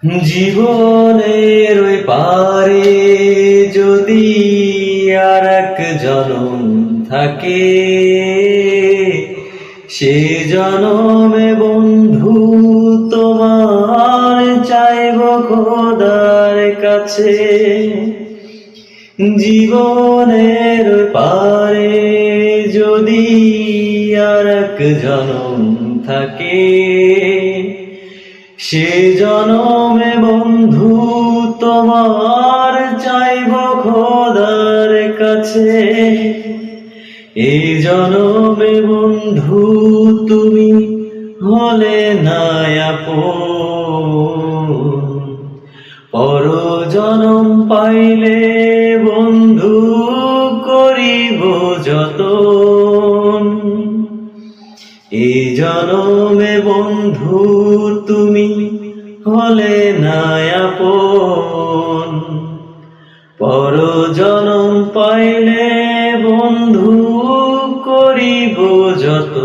জীবনের ওই পারে যদি আর এক জনম থাকে, সে জনমে বন্ধু তোমার চাইব খোদার কাছে। জীবনের ওই পারে যদি আর এক জনম থাকে, সে জনমে বন্ধু তোমার চাইব খোদার কাছে। এই জনমে বন্ধু তুমি হলে না আপন, পর জনম পাইলে বন্ধু করিব যতন। এই জনমে বন্ধু তুমি হলে না আপন, পর জনম পাইলে বন্ধু করিব যতন।